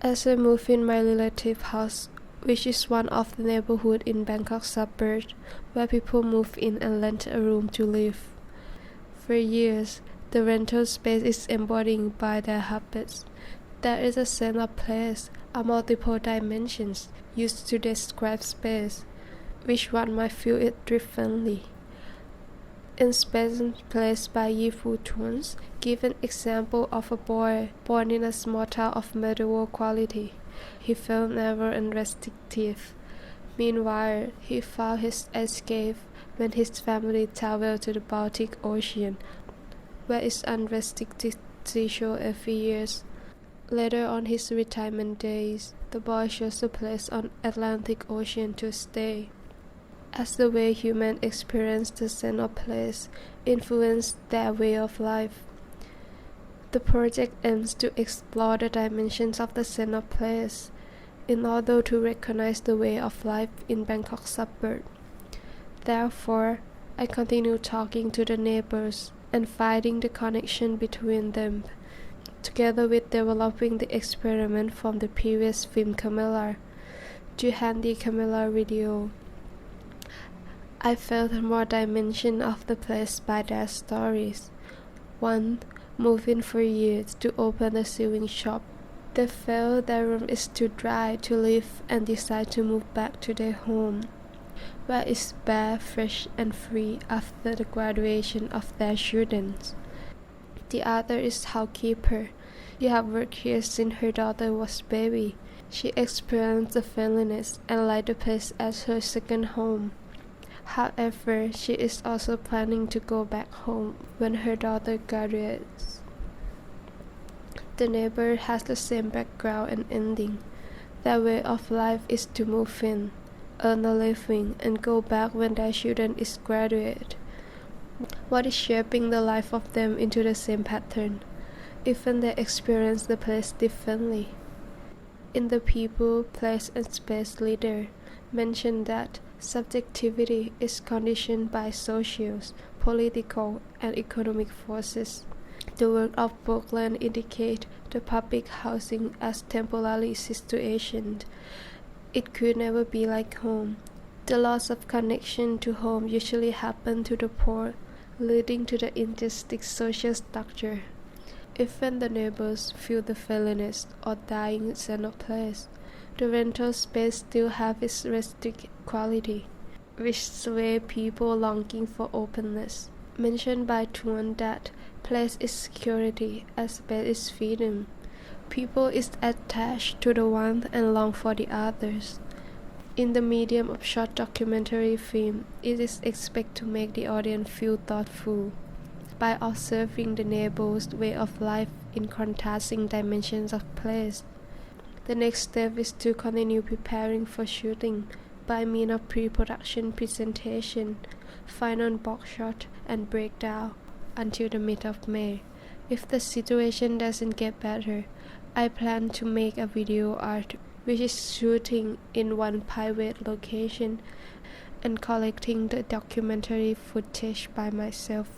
As I moved in my relative house, which is one of the neighborhood in Bangkok suburbs where people move in and rent a room to live. For years, the rental space is embodied by their habits. There is a sense of place, a multiple dimensions used to describe space, which one might feel it differently. In Space and Place by Yi Fu Tuans, give an example of a boy born in a small town of medieval quality. He felt never unrestrictive. Meanwhile, he found his escape when his family traveled to the Baltic Ocean, where it's unrestricted seashore every year. Later on his retirement days, the boy chose a place on Atlantic Ocean to stay. As the way humans experience the sense of place influenced their way of life. The project aims to explore the dimensions of the sense of place in order to recognize the way of life in Bangkok suburb. Therefore, I continue talking to the neighbors and finding the connection between them, together with developing the experiment from the previous film camera to handy camera video. I felt more dimension of the place by their stories. One moved in for years to open a sewing shop. They felt their room is too dry to live and decide to move back to their home, where it's bare, fresh and free after the graduation of their students. The other is housekeeper. She had worked here since her daughter was baby. She experienced the friendliness and liked the place as her second home. However, she is also planning to go back home when her daughter graduates. The neighbor has the same background and ending. Their way of life is to move in, earn a living, and go back when their student is graduated. What is shaping the life of them into the same pattern, even they experience the place differently. In the People, Place and Space Leader, mentioned that subjectivity is conditioned by social, political, and economic forces. The work of Brooklyn indicates the public housing as temporarily situated. It could never be like home. The loss of connection to home usually happens to the poor, leading to the injustice social structure. Even the neighbors feel the friendliness or dying sense of place. The rental space still have its restricted quality, which sway people longing for openness. Mentioned by Tuan that place is security, as space is freedom. People is attached to the one and long for the others. In the medium of short documentary film, it is expected to make the audience feel thoughtful by observing the neighbors' way of life in contrasting dimensions of place. The next step is to continue preparing for shooting by means of pre-production presentation, final box shot, and breakdown until the mid of May. If the situation doesn't get better, I plan to make a video art which is shooting in one private location and collecting the documentary footage by myself.